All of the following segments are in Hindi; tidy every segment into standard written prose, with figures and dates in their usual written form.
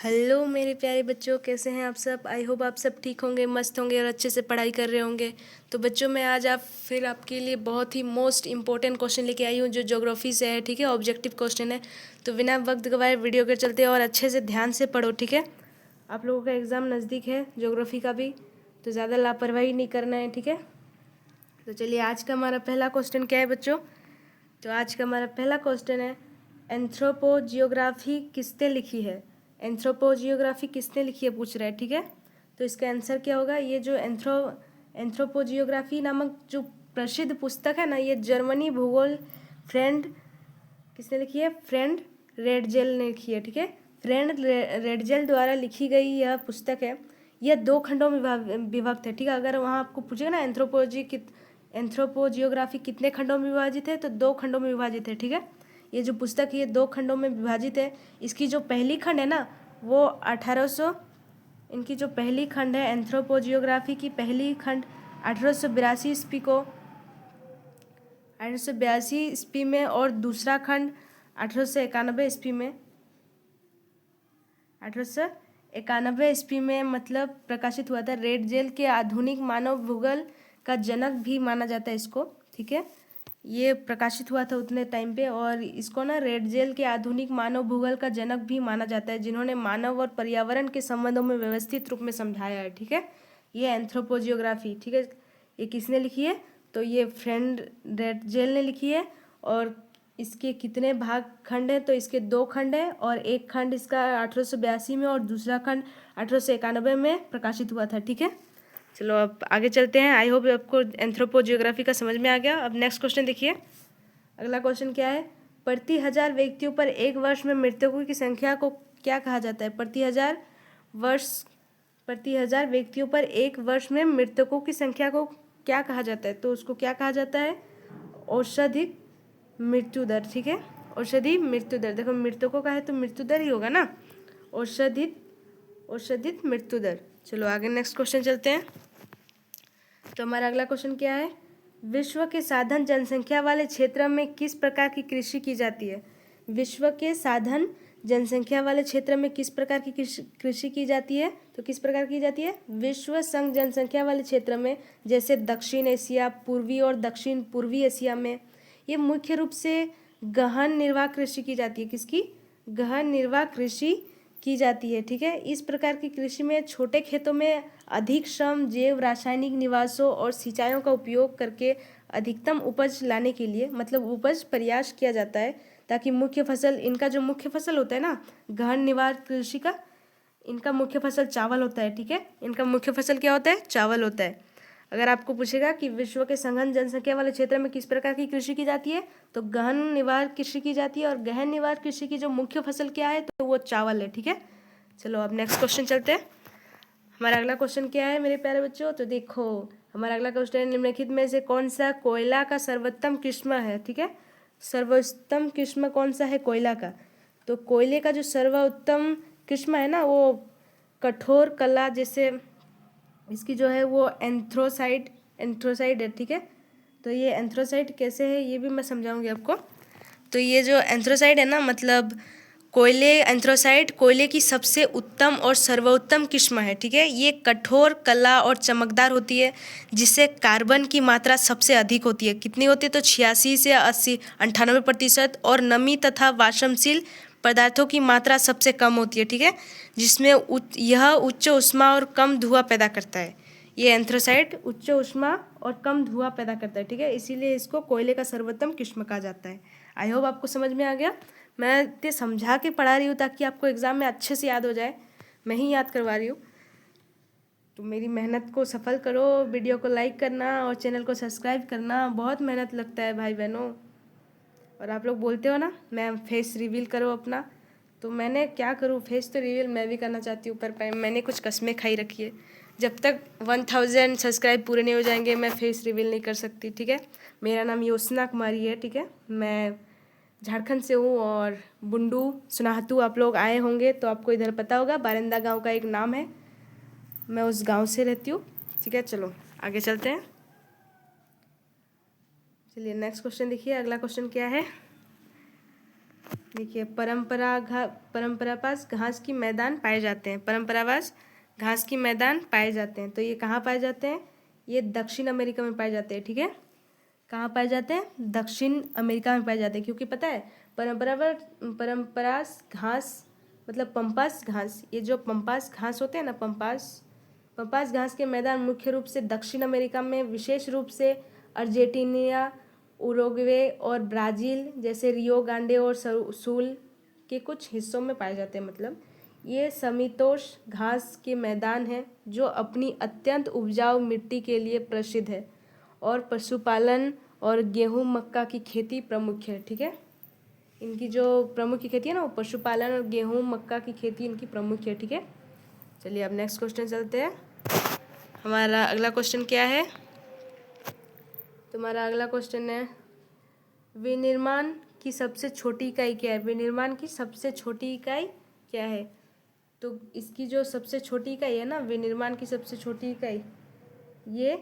हेलो मेरे प्यारे बच्चों, कैसे हैं आप सब। आई होप आप सब ठीक होंगे, मस्त होंगे और अच्छे से पढ़ाई कर रहे होंगे। तो बच्चों, मैं आज फिर आपके लिए बहुत ही मोस्ट इंपॉर्टेंट क्वेश्चन लेके आई हूँ जो ज्योग्राफी से है। ठीक है, ऑब्जेक्टिव क्वेश्चन है। तो बिना वक्त गवाए वीडियो के चलते हैं और अच्छे से ध्यान से पढ़ो। ठीक है, आप लोगों का एग्ज़ाम नज़दीक है ज्योग्राफी का भी, तो ज़्यादा लापरवाही नहीं करना है। ठीक है, तो चलिए आज का हमारा पहला क्वेश्चन क्या है बच्चों। तो आज का हमारा पहला क्वेश्चन है, एंथ्रोपोजियोग्राफी किसने लिखी है। एंथ्रोपोजियोग्राफी किसने लिखी है पूछ रहा है। ठीक है, तो इसका आंसर क्या होगा। ये जो एंथ्रोपोजियोग्राफी नामक जो प्रसिद्ध पुस्तक है ना, ये जर्मनी भूगोल फ्रेंड किसने लिखी है, फ्रेंड रेडजेल ने लिखी है। ठीक है, फ्रेंड रेडजेल द्वारा लिखी गई यह पुस्तक है। यह 2 खंडों में विभक्त है। ठीक है, अगर वहाँ आपको पूछेगा ना एंथ्रोपोजियोग्राफी कितने खंडों में विभाजित है, तो 2 खंडों में विभाजित है। ठीक है, ये जो पुस्तक है ये 2 खंडों में विभाजित है। इसकी जो पहली खंड है ना, वो 1800 इनकी जो पहली खंड है एंथ्रोपोजियोग्राफी की पहली खंड 1882 ईस्वी को 1882 ईस्वी में, और दूसरा खंड 1891 ईस्वी में 1891 ईस्वी में मतलब प्रकाशित हुआ था। रेडजेल के आधुनिक मानव भूगोल का जनक भी माना जाता है इसको। ठीक है, ये प्रकाशित हुआ था उतने टाइम पे, और इसको ना रेडजेल के आधुनिक मानव भूगोल का जनक भी माना जाता है, जिन्होंने मानव और पर्यावरण के संबंधों में व्यवस्थित रूप में समझाया है। ठीक है, ये एंथ्रोपोजियोग्राफी, ठीक है, ये किसने लिखी है, तो ये फ्रेंड रेडजेल ने लिखी है। और इसके कितने भाग खंड हैं, तो इसके 2 खंड हैं, और एक खंड इसका 1882 में और दूसरा खंड 1891 में प्रकाशित हुआ था। ठीक है, चलो अब आगे चलते हैं। आई होप आपको एंथ्रोपोजियोग्राफी का समझ में आ गया। अब नेक्स्ट क्वेश्चन देखिए। अगला क्वेश्चन क्या है, प्रति 1000 व्यक्तियों पर एक वर्ष में मृतकों की संख्या को क्या कहा जाता है। प्रति 1000 व्यक्तियों पर एक वर्ष में मृतकों की संख्या को क्या कहा जाता है, तो उसको क्या कहा जाता है, औसधिक मृत्यु दर। ठीक है, औषधि मृत्यु दर। देखो मृतकों का है तो मृत्यु दर ही होगा ना, औषधित मृत्यु दर। चलो आगे नेक्स्ट क्वेश्चन चलते हैं। तो हमारा अगला क्वेश्चन क्या है, विश्व के साधन जनसंख्या वाले क्षेत्र में किस प्रकार की कृषि की जाती है। विश्व के साधन जनसंख्या वाले क्षेत्र में किस प्रकार की कृषि की जाती है, तो किस प्रकार की जाती है, विश्व संघ जनसंख्या वाले क्षेत्र में, जैसे दक्षिण एशिया, पूर्वी और दक्षिण पूर्वी एशिया में, ये मुख्य रूप से गहन निर्वाह कृषि की जाती है। किसकी, गहन निर्वाह कृषि की जाती है। ठीक है, इस प्रकार की कृषि में छोटे खेतों में अधिक श्रम, जैव रासायनिक निवासों और सिंचाइयों का उपयोग करके अधिकतम उपज लाने के लिए, मतलब उपज प्रयास किया जाता है, ताकि मुख्य फसल, इनका जो मुख्य फसल होता है ना गहन निर्वाह कृषि का, इनका मुख्य फसल चावल होता है। ठीक है, इनका मुख्य फसल क्या होता है, चावल होता है। अगर आपको पूछेगा कि विश्व के सघन जनसंख्या वाले क्षेत्र में किस प्रकार की कृषि की जाती है, तो गहन निवार कृषि की जाती है, और गहन निवार कृषि की जो मुख्य फसल क्या है, तो वो चावल है। ठीक है, चलो अब नेक्स्ट क्वेश्चन चलते हैं। हमारा अगला क्वेश्चन क्या है मेरे प्यारे बच्चों, तो देखो हमारा अगला क्वेश्चन, निम्नलिखित में से कौन सा कोयला का सर्वोत्तम किस्म है। ठीक है, सर्वोत्तम किस्म कौन सा है कोयला का, तो कोयले का जो सर्वोत्तम किस्म है ना, वो कठोर कला, जैसे इसकी जो है वो एंथ्रोसाइड है। ठीक है, तो ये एंथ्रोसाइड कैसे है ये भी मैं समझाऊंगी आपको। तो ये जो एंथ्रोसाइड है ना, मतलब एंथ्रोसाइड कोयले की सबसे उत्तम और सर्वोत्तम किस्म है। ठीक है, ये कठोर कला और चमकदार होती है, जिससे कार्बन की मात्रा सबसे अधिक होती है। कितनी होती है, तो 86 से 98%, और नमी तथा वाष्पशील पदार्थों की मात्रा सबसे कम होती है। ठीक है, जिसमें यह उच्च ऊष्मा और कम धुआं पैदा करता है। ये एंथ्रोसाइड उच्च ऊष्मा और कम धुआं पैदा करता है। ठीक है, इसीलिए इसको कोयले का सर्वोत्तम किस्म कहा जाता है। आई होप आपको समझ में आ गया। मैं इतने समझा के पढ़ा रही हूँ ताकि आपको एग्ज़ाम में अच्छे से याद हो जाए, मैं ही याद करवा रही हूँ। तो मेरी मेहनत को सफल करो, वीडियो को लाइक करना और चैनल को सब्सक्राइब करना। बहुत मेहनत लगता है भाई बहनों। और आप लोग बोलते हो ना मैम फेस रिवील करो अपना, तो मैंने क्या करूँ, फेस तो रिवील मैं भी करना चाहती हूँ, पर मैंने कुछ कस्में खाई रखी है। जब तक 1000 सब्सक्राइब पूरे नहीं हो जाएंगे मैं फेस रिवील नहीं कर सकती। ठीक है, मेरा नाम योसना कुमारी है। ठीक है, मैं झारखंड से हूँ, और बुंडू सुनाहतू आप लोग आए होंगे तो आपको इधर पता होगा, बारिंदा गांव का एक नाम है, मैं उस गांव से रहती हूँ। ठीक है, चलो आगे चलते हैं। चलिए नेक्स्ट क्वेश्चन देखिए। अगला क्वेश्चन क्या है, देखिए परंपरावास घास की मैदान पाए जाते हैं। परंपरावास घास की मैदान पाए जाते हैं, तो ये कहाँ पाए जाते हैं? ये दक्षिण अमेरिका में पाए जाते हैं। ठीक है, कहाँ पाए जाते हैं? दक्षिण अमेरिका में पाए जाते हैं। क्योंकि पता है परंपरास घास मतलब पंपास घास, ये जो पंपास घास होते हैं ना, पंपास घास के मैदान मुख्य रूप से दक्षिण अमेरिका में, विशेष रूप से अर्जेंटीना, उरुग्वे और ब्राज़ील जैसे रियो ग्रांडे और सूल के कुछ हिस्सों में पाए जाते हैं। मतलब ये समशीतोष्ण घास के मैदान हैं जो अपनी अत्यंत उपजाऊ मिट्टी के लिए प्रसिद्ध है और पशुपालन और गेहूं मक्का की खेती प्रमुख है। ठीक है, इनकी जो प्रमुख की खेती है ना, वो पशुपालन और गेहूं मक्का की खेती इनकी प्रमुख है। ठीक है, चलिए अब नेक्स्ट क्वेश्चन चलते हैं। हमारा अगला क्वेश्चन क्या है? तुम्हारा अगला क्वेश्चन है विनिर्माण की सबसे छोटी इकाई क्या है? विनिर्माण की सबसे छोटी इकाई क्या है? तो इसकी जो सबसे छोटी इकाई है ना, विनिर्माण की सबसे छोटी इकाई, ये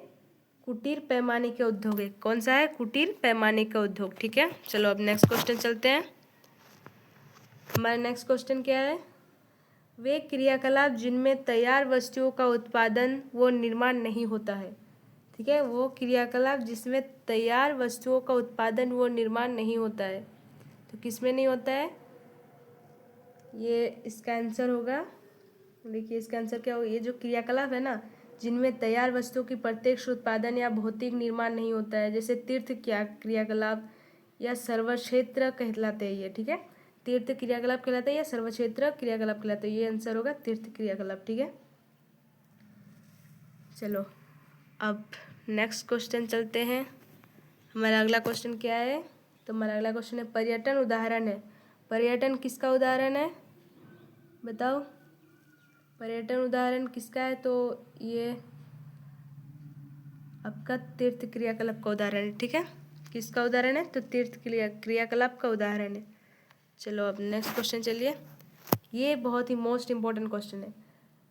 कुटीर पैमाने का उद्योग है। कौन सा है? कुटीर पैमाने का उद्योग। ठीक है, चलो अब नेक्स्ट क्वेश्चन चलते हैं। हमारा नेक्स्ट क्वेश्चन क्या है? वे क्रियाकलाप जिनमें तैयार वस्तुओं का उत्पादन व निर्माण नहीं होता है। ठीक है, वो क्रियाकलाप जिसमें तैयार वस्तुओं का उत्पादन व निर्माण नहीं होता है, तो किसमें नहीं होता है? ये इसका आंसर होगा, देखिए इसका आंसर क्या होगा? ये जो क्रियाकलाप है ना, जिनमें तैयार वस्तुओं की प्रत्यक्ष उत्पादन या भौतिक निर्माण नहीं होता है, जैसे तीर्थ क्रियाकलाप या सर्वक्षेत्र कहलाते हैं ये। ठीक है, तीर्थ क्रियाकलाप कहलाता है या सर्वक्षेत्र क्रियाकलाप कहलाता है। ये आंसर होगा तीर्थ क्रियाकलाप। ठीक है, चलो अब नेक्स्ट क्वेश्चन चलते हैं। हमारा अगला क्वेश्चन क्या है? तो हमारा अगला क्वेश्चन है पर्यटन उदाहरण है। पर्यटन किसका उदाहरण है? बताओ, पर्यटन उदाहरण किसका है? तो ये आपका तीर्थ क्रियाकलाप का उदाहरण है। ठीक है, किसका उदाहरण है? तो तीर्थ क्रियाकलाप का उदाहरण है। चलो अब नेक्स्ट क्वेश्चन चलिए। ये बहुत ही मोस्ट इम्पोर्टेंट क्वेश्चन है।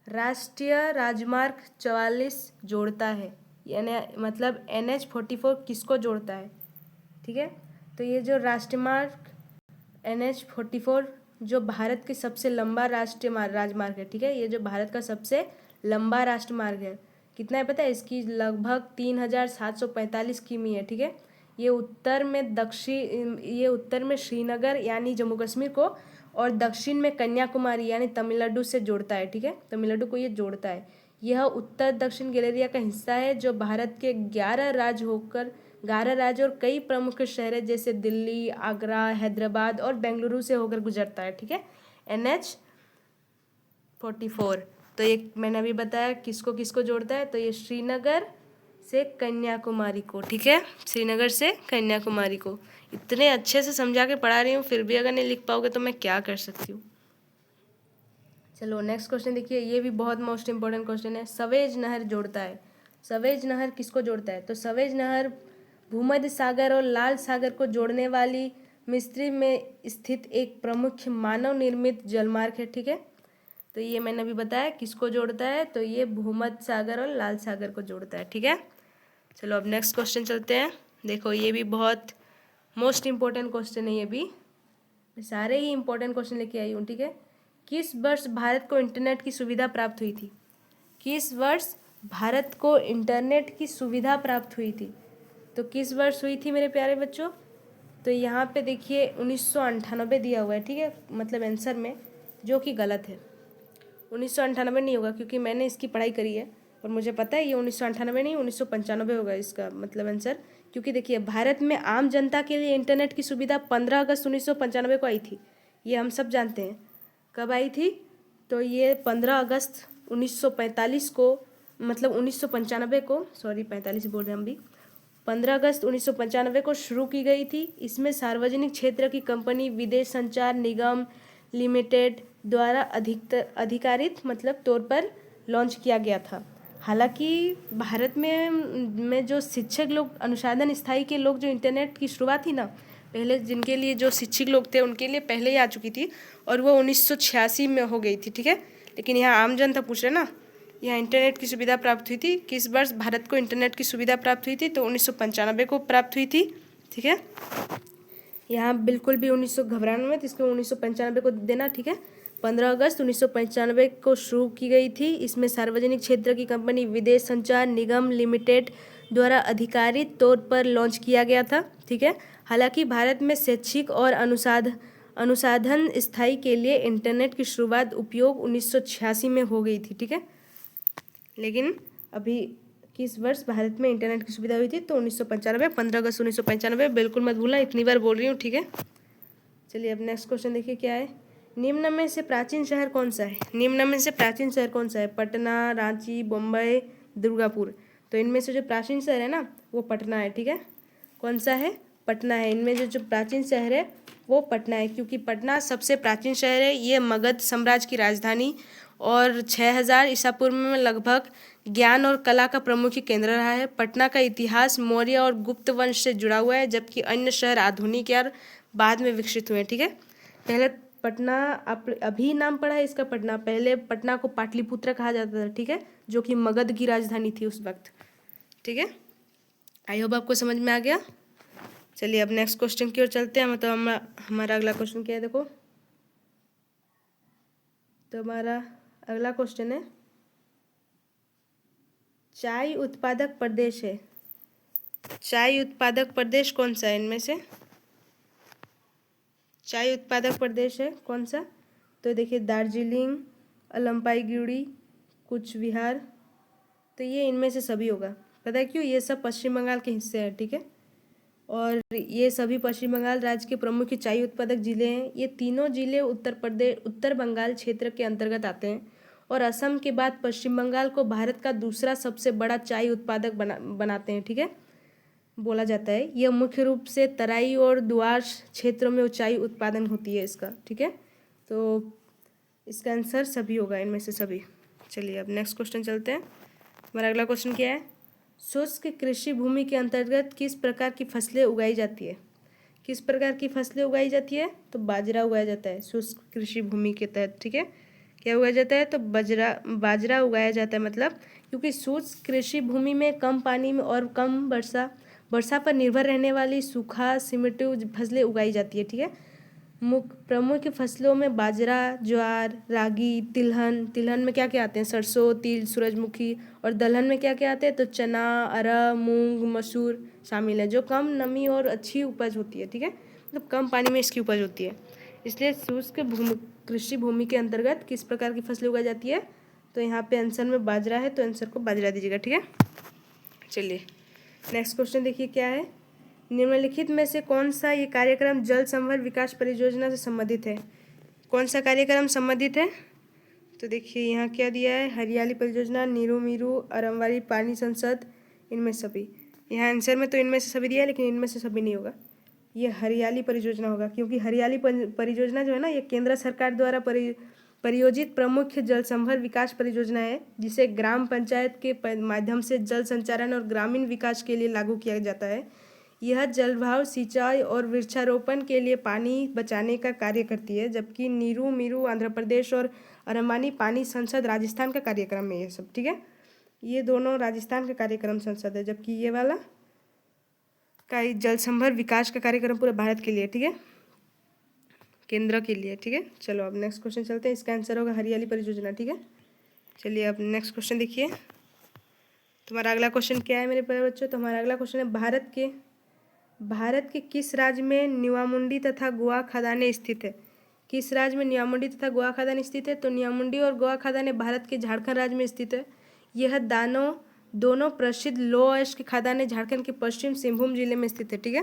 राष्ट्रीय राजमार्ग 44 जोड़ता है, यानी मतलब NH44 किसको जोड़ता है? ठीक है, तो ये जो राष्ट्रीय NH44 जो भारत की सबसे लंबा राष्ट्रीय राजमार्ग है। ठीक है, ये जो भारत का सबसे लंबा राष्ट्रमार्ग है, कितना है पता है? इसकी लगभग 3745 किमी है। ठीक है, ये उत्तर में श्रीनगर यानी जम्मू कश्मीर को और दक्षिण में कन्याकुमारी यानी तमिलनाडु से जोड़ता है। ठीक है, तमिलनाडु को ये जोड़ता है। यह उत्तर दक्षिण गैलेरिया का हिस्सा है जो भारत के 11 राज्य और कई प्रमुख शहर जैसे दिल्ली, आगरा, हैदराबाद और बेंगलुरु से होकर गुजरता है। ठीक है, NH44। तो ये मैंने अभी बताया किसको किसको जोड़ता है, तो ये श्रीनगर से कन्याकुमारी को। ठीक है, श्रीनगर से कन्याकुमारी को। इतने अच्छे से समझा के पढ़ा रही हूँ, फिर भी अगर नहीं लिख पाओगे तो मैं क्या कर सकती हूँ। चलो नेक्स्ट क्वेश्चन देखिए, ये भी बहुत मोस्ट इंपॉर्टेंट क्वेश्चन है। सवेज नहर जोड़ता है। सवेज नहर किसको जोड़ता है? तो सवेज नहर भूमध्य सागर और लाल सागर को जोड़ने वाली मिस्र में स्थित एक प्रमुख मानव निर्मित जलमार्ग है। ठीक है, तो ये मैंने अभी बताया किसको जोड़ता है, तो ये भूमध्य सागर और लाल सागर को जोड़ता है। ठीक है, चलो अब नेक्स्ट क्वेश्चन चलते हैं। देखो ये भी बहुत मोस्ट इम्पोर्टेंट क्वेश्चन है। ये भी मैं सारे ही इम्पोर्टेंट क्वेश्चन लेके आई हूँ। ठीक है, किस वर्ष भारत को इंटरनेट की सुविधा प्राप्त हुई थी? किस वर्ष भारत को इंटरनेट की सुविधा प्राप्त हुई थी? तो किस वर्ष हुई थी मेरे प्यारे बच्चों? तो यहाँ पे देखिए 1998 दिया हुआ है। ठीक है, मतलब आंसर में, जो कि गलत है। 1998 नहीं होगा क्योंकि मैंने इसकी पढ़ाई करी है और मुझे पता है ये 1998 नहीं 1995 होगा इसका मतलब आंसर। क्योंकि देखिए भारत में आम जनता के लिए इंटरनेट की सुविधा 15 अगस्त 1995 को आई थी। ये हम सब जानते हैं। कब आई थी? तो ये 15 अगस्त 1945 को, मतलब 1995 को, सॉरी 45 बोल रहे हैं हम भी, 15 अगस्त 1995 को शुरू की गई थी। इसमें सार्वजनिक क्षेत्र की कंपनी विदेश संचार निगम लिमिटेड द्वारा अधिकारित मतलब तौर पर लॉन्च किया गया था। हालांकि भारत में जो शिक्षक लोग, अनुसंधान स्थायी के लोग, जो इंटरनेट की शुरुआत थी ना पहले, जिनके लिए जो शिक्षक लोग थे उनके लिए पहले ही आ चुकी थी और वो 1986 में हो गई थी। ठीक है, लेकिन यहाँ आम जनता पूछ रहे ना, यहाँ इंटरनेट की सुविधा प्राप्त हुई थी। किस वर्ष भारत को इंटरनेट की सुविधा प्राप्त हुई थी? तो 1995 को प्राप्त हुई थी। ठीक है, यहाँ बिल्कुल भी 1900 घबराना मत, इसको 1995 को देना, ठीक है। 15 अगस्त 1995 को शुरू की गई थी। इसमें सार्वजनिक क्षेत्र की कंपनी विदेश संचार निगम लिमिटेड द्वारा आधिकारिक तौर पर लॉन्च किया गया था, ठीक है। हालांकि भारत में शैक्षिक और अनुसंधान स्थायी के लिए इंटरनेट की शुरुआत उपयोग 1986 में हो गई थी, ठीक है। लेकिन अभी किस वर्ष भारत में इंटरनेट की सुविधा हुई थी? तो 1995, 15 अगस्त 1995, बिल्कुल मत भूलना, इतनी बार बोल रही हूँ, ठीक है। चलिए अब नेक्स्ट क्वेश्चन देखिए क्या है। निम्न में से प्राचीन शहर कौन सा है? निम्न में से प्राचीन शहर कौन सा है? पटना, रांची, बम्बई, दुर्गापुर। तो इनमें से जो प्राचीन शहर है ना वो पटना है, ठीक है। कौन सा है? पटना है। इनमें जो प्राचीन शहर है वो पटना है, क्योंकि पटना सबसे प्राचीन शहर है। ये मगध साम्राज्य की राजधानी और 6000 ईसा पूर्व में लगभग ज्ञान और कला का प्रमुख केंद्र रहा है। पटना का इतिहास मौर्य और गुप्त वंश से जुड़ा हुआ है, जबकि अन्य शहर आधुनिक या बाद में विकसित हुए, ठीक है। पहले पटना अभी नाम पड़ा है इसका पटना, पहले पटना को पाटलिपुत्र कहा जाता था, ठीक है, जो कि मगध की राजधानी थी उस वक्त, ठीक है। आई होप आपको समझ में आ गया। चलिए अब नेक्स्ट क्वेश्चन की ओर चलते हैं। मतलब हमारा अगला क्वेश्चन क्या है, देखो। तो हमारा अगला क्वेश्चन है, चाय उत्पादक प्रदेश है। चाय उत्पादक प्रदेश कौन सा है इनमें से? चाय उत्पादक प्रदेश है कौन सा? तो देखिए दार्जिलिंग, अलंपाईगुड़ी, कूच बिहार। तो ये इनमें से सभी होगा। पता है क्यों? ये सब पश्चिम बंगाल के हिस्से हैं, ठीक है। और ये सभी पश्चिम बंगाल राज्य के प्रमुख चाय उत्पादक जिले हैं। ये तीनों जिले उत्तर बंगाल क्षेत्र के अंतर्गत आते हैं और असम के बाद पश्चिम बंगाल को भारत का दूसरा सबसे बड़ा चाय उत्पादक बनाते हैं, ठीक है, बोला जाता है। यह मुख्य रूप से तराई और दुआस क्षेत्रों में चाय उत्पादन होती है इसका, ठीक है। तो इसका आंसर सभी होगा, इनमें से सभी। चलिए अब नेक्स्ट क्वेश्चन चलते हैं। हमारा अगला क्वेश्चन क्या है? शुष्क कृषि भूमि के अंतर्गत किस प्रकार की फसलें उगाई जाती है? किस प्रकार की फसलें उगाई जाती है? तो बाजरा उगाया जाता है शुष्क कृषि भूमि के तहत, ठीक है। क्या उगाया जाता है? तो बाजरा उगाया जाता है। मतलब क्योंकि शुष्क कृषि भूमि में कम पानी में और कम वर्षा पर निर्भर रहने वाली सूखा सिमटू फसलें उगाई जाती है, ठीक है। प्रमुख फसलों में बाजरा, ज्वार, रागी, तिलहन में क्या क्या आते हैं? सरसों, तिल, सूरजमुखी। और दलहन में क्या क्या आते हैं? तो चना, अरहर, मूंग, मसूर शामिल है, जो कम नमी और अच्छी उपज होती है, ठीक है। मतलब कम पानी में इसकी उपज होती है। इसलिए शुष्क कृषि भूमि के अंतर्गत किस प्रकार की फसलें उगाई जाती है? तो यहाँ पे आंसर में बाजरा है, तो आंसर को बाजरा दीजिएगा, ठीक है। चलिए नेक्स्ट क्वेश्चन देखिए क्या है। निम्नलिखित में से कौन सा ये कार्यक्रम जल संवर्धन विकास परियोजना से संबंधित है? कौन सा कार्यक्रम संबंधित है? तो देखिए यहाँ क्या दिया है, हरियाली परियोजना, नीरू मीरू, आरंगबाड़ी पानी संसद, इनमें सभी। यहाँ आंसर में तो इनमें से सभी दिया है, लेकिन इनमें से सभी नहीं होगा। ये हरियाली परियोजना होगा, क्योंकि हरियाली परियोजना जो है ना, ये केंद्र सरकार द्वारा परियोजित प्रमुख जल संवर्धन विकास परियोजना है, जिसे ग्राम पंचायत के माध्यम से जल संचारण और ग्रामीण विकास के लिए लागू किया जाता है। यह जलवायु सिंचाई और वृक्षारोपण के लिए पानी बचाने का कार्य करती है, जबकि नीरू मीरू आंध्र प्रदेश और अरमानी पानी संसद राजस्थान का कार्यक्रम है ये सब, ठीक है। ये दोनों राजस्थान का कार्यक्रम संसद है, जबकि ये वाला का जल संवर्धन विकास का कार्यक्रम पूरे भारत के लिए, ठीक है, केंद्र के लिए, ठीक है। चलो अब नेक्स्ट क्वेश्चन चलते हैं। इसका आंसर होगा हरियाली परियोजना, ठीक है। चलिए अब नेक्स्ट क्वेश्चन देखिए। तुम्हारा अगला क्वेश्चन क्या है मेरे प्यारे बच्चों? तो हमारा अगला क्वेश्चन है, भारत के किस राज्य में नियामुंडी तथा गोवा खदानें स्थित है? किस राज्य में नियामुंडी तथा गोवा खदान स्थित है? तो नियामुंडी और गोवा खदानें भारत के झारखंड राज्य में स्थित है। यह दोनों प्रसिद्ध लो अयस्क की खदानें झारखंड के पश्चिम सिंहभूम जिले में स्थित है, ठीक है।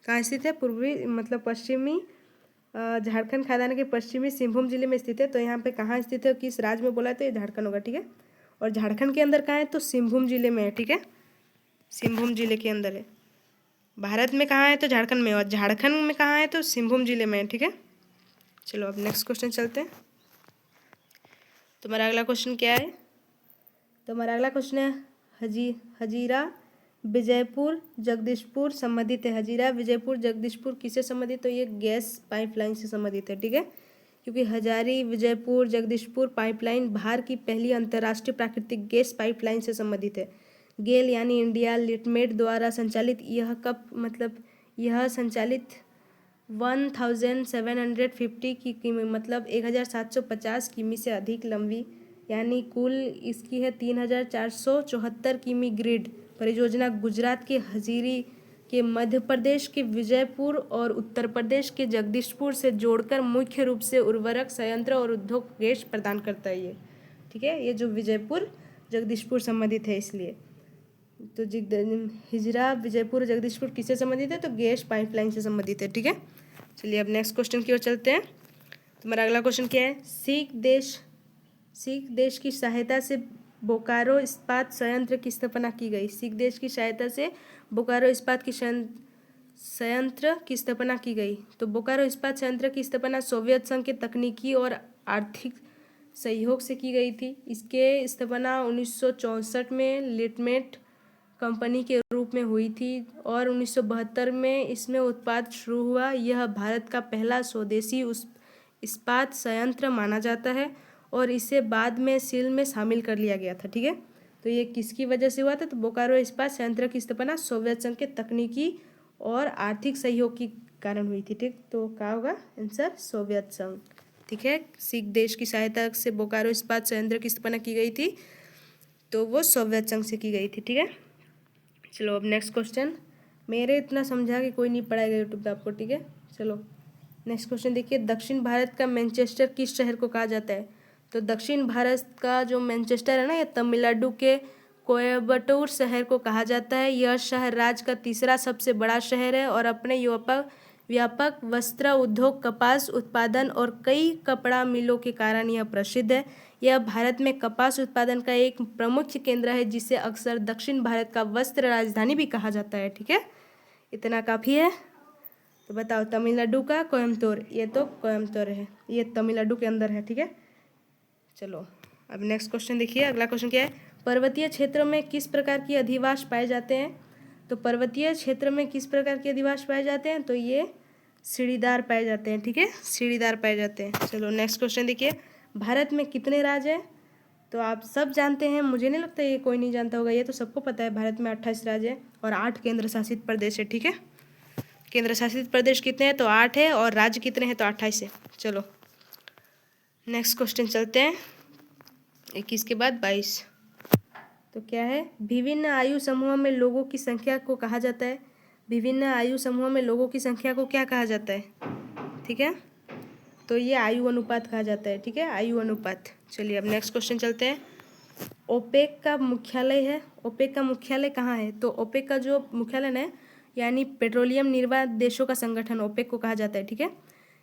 कहाँ स्थित है? पूर्वी मतलब पश्चिमी झारखंड खदान के पश्चिमी सिंहभूम जिले में स्थित है। तो यहाँ पे कहाँ स्थित है, किस राज्य में बोला है? तो ये झारखंड होगा, ठीक है। और झारखंड के अंदर कहाँ है? तो सिंहभूम जिले में है, ठीक है, सिंहभूम जिले के अंदर है। भारत में कहाँ है? तो झारखंड में। और झारखंड में कहाँ है? तो सिंहभूम जिले में है, ठीक है। चलो अब नेक्स्ट क्वेश्चन चलते हैं। तुम्हारा अगला क्वेश्चन क्या है? तो हमारा अगला क्वेश्चन है, हजीरा विजयपुर जगदीशपुर संबंधित है। हजीरा विजयपुर जगदीशपुर किससे संबंधित? तो ये गैस पाइपलाइन से संबंधित है, ठीक है, क्योंकि हजारी विजयपुर जगदीशपुर पाइपलाइन भारत की पहली अंतर्राष्ट्रीय प्राकृतिक गैस पाइपलाइन से संबंधित है। गेल यानी इंडिया लिमिटेड द्वारा संचालित यह संचालित 1750 की किमी, मतलब 1750 किमी से अधिक लंबी, यानी कुल इसकी है 3474 किमी ग्रिड परियोजना गुजरात के हजीरी के मध्य प्रदेश के विजयपुर और उत्तर प्रदेश के जगदीशपुर से जोड़कर मुख्य रूप से उर्वरक संयंत्र और उद्योग गैस प्रदान करता है ये। ठीक है, ये जो विजयपुर जगदीशपुर संबंधित है इसलिए। तो हिजरा विजयपुर जगदीशपुर किससे संबंधित है? तो गैस पाइपलाइन से संबंधित है। ठीक है, चलिए अब नेक्स्ट क्वेश्चन की ओर चलते हैं। तुम्हारा अगला क्वेश्चन क्या है? सिख देश की सहायता से बोकारो इस्पात संयंत्र की स्थापना की गई। सिख देश की सहायता से बोकारो इस्पात की संयंत्र की स्थापना की गई। तो बोकारो इस्पात संयंत्र की स्थापना सोवियत संघ के तकनीकी और आर्थिक सहयोग से की गई थी। इसके स्थापना 1964 में लिटमेट कंपनी के रूप में हुई थी और 1972 में इसमें उत्पाद शुरू हुआ। यह भारत का पहला स्वदेशी इस्पात संयंत्र माना जाता है और इसे बाद में सील में शामिल कर लिया गया था। ठीक है, तो ये किसकी वजह से हुआ था? तो बोकारो इस्पात संयंत्र की स्थापना सोवियत संघ के तकनीकी और आर्थिक सहयोग के कारण हुई थी। ठीक, तो क्या होगा आंसर? सोवियत संघ। ठीक है, सिख देश की सहायता से बोकारो इस्पात संयंत्र की स्थापना की गई थी, तो वो सोवियत संघ से की गई थी। ठीक है, चलो अब नेक्स्ट क्वेश्चन। मेरे इतना समझा कि कोई नहीं पढ़ाएगा यूट्यूब पे आपको। ठीक है, चलो नेक्स्ट क्वेश्चन देखिए। दक्षिण भारत का मैनचेस्टर किस शहर को कहा जाता है? तो दक्षिण भारत का जो मैनचेस्टर है ना, ये तमिलनाडु के कोयम्बटूर शहर को कहा जाता है। यह शहर राज्य का तीसरा सबसे बड़ा शहर है और अपने व्यापक वस्त्र उद्योग, कपास उत्पादन और कई कपड़ा मिलों के कारण यह प्रसिद्ध है। यह भारत में कपास उत्पादन का एक प्रमुख केंद्र है, जिसे अक्सर दक्षिण भारत का वस्त्र राजधानी भी कहा जाता है। ठीक है, इतना काफ़ी है। तो बताओ, तमिलनाडु का कोयम्बटूर, ये तो कोयम्बटूर है, ये तमिलनाडु के अंदर है। ठीक है, चलो अब नेक्स्ट क्वेश्चन देखिए। अगला क्वेश्चन क्या है? पर्वतीय क्षेत्रों में किस प्रकार की अधिवास पाए जाते हैं? तो पर्वतीय क्षेत्र में किस प्रकार के अधिवास पाए जाते हैं? तो ये सीढ़ीदार पाए जाते हैं। ठीक है, सीढ़ीदार पाए जाते हैं। चलो नेक्स्ट क्वेश्चन देखिए। भारत में कितने राज्य हैं? तो आप सब जानते हैं, मुझे नहीं लगता ये कोई नहीं जानता होगा, ये तो सबको पता है। भारत में 28 राज्य हैं और 8 केंद्र शासित प्रदेश है। ठीक है, केंद्र शासित प्रदेश कितने हैं? तो 8 है और राज्य कितने हैं? तो 28 है। चलो नेक्स्ट क्वेश्चन चलते हैं। 21 के बाद 22। तो क्या है? विभिन्न आयु समूह में लोगों की संख्या को कहा जाता है। विभिन्न आयु समूह में लोगों की संख्या को क्या कहा जाता है? ठीक है, तो ये आयु अनुपात कहा जाता है। ठीक है, आयु अनुपात। चलिए अब नेक्स्ट क्वेश्चन चलते हैं। ओपेक का मुख्यालय है। ओपेक का मुख्यालय कहाँ है? तो ओपेक का जो मुख्यालय है, यानी पेट्रोलियम निर्यात देशों का संगठन, ओपेक को कहा जाता है। ठीक है,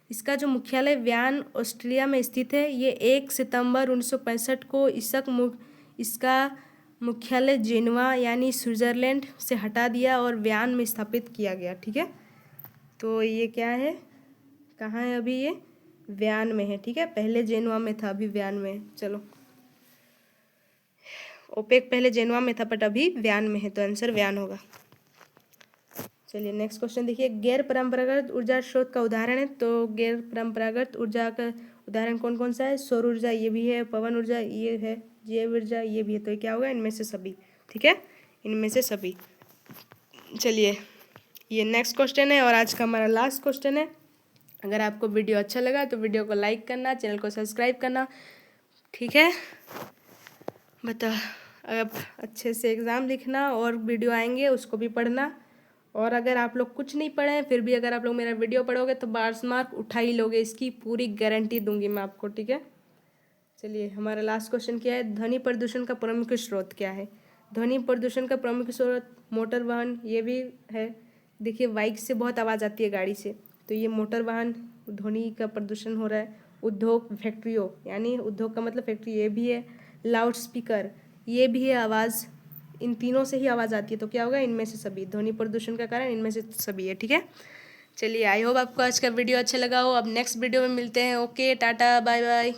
इसका जो मुख्यालय व्यान ऑस्ट्रिया में स्थित है। ये 1 सितंबर 1965 को इसका मुख्यालय जेनेवा यानी स्विट्जरलैंड से हटा दिया और व्यान में स्थापित किया गया। ठीक है, तो ये क्या है, कहाँ है अभी? ये व्यान में है। ठीक है, पहले जेनेवा में था, अभी व्यान में है। चलो, ओपेक पहले जेनेवा में था बट अभी व्यान में है, तो आंसर व्यान होगा। चलिए नेक्स्ट क्वेश्चन देखिए। गैर परंपरागत ऊर्जा स्रोत का उदाहरण है। तो गैर परंपरागत ऊर्जा का उदाहरण कौन कौन सा है? सौर ऊर्जा ये भी है, पवन ऊर्जा ये है, जैव ऊर्जा ये भी है। तो क्या होगा? इनमें से सभी। ठीक है, इनमें से सभी। चलिए ये नेक्स्ट क्वेश्चन है और आज का हमारा लास्ट क्वेश्चन है। अगर आपको वीडियो अच्छा लगा तो वीडियो को लाइक करना, चैनल को सब्सक्राइब करना। ठीक है, बता अब अच्छे से एग्ज़ाम लिखना और वीडियो आएंगे उसको भी पढ़ना। और अगर आप लोग कुछ नहीं पढ़े फिर भी अगर आप लोग मेरा वीडियो पढ़ोगे तो 12 मार्क उठा ही लोगे, इसकी पूरी गारंटी दूंगी मैं आपको। ठीक है, चलिए हमारा लास्ट क्वेश्चन क्या है? ध्वनि प्रदूषण का प्रमुख स्रोत क्या है? ध्वनि प्रदूषण का प्रमुख स्रोत मोटर वाहन, ये भी है। देखिए बाइक से बहुत आवाज़ आती है, गाड़ी से, तो ये मोटर वाहन ध्वनि का प्रदूषण हो रहा है। उद्योग, फैक्ट्रियों, यानी उद्योग का मतलब फैक्ट्री, ये भी है। लाउड स्पीकर, ये भी है आवाज़, इन तीनों से ही आवाज़ आती है। तो क्या होगा? इनमें से सभी। ध्वनि प्रदूषण का कारण इनमें से सभी है। ठीक है, चलिए आई होप आपको आज का वीडियो अच्छा लगा हो। अब नेक्स्ट वीडियो में मिलते हैं। Okay, tata, bye bye.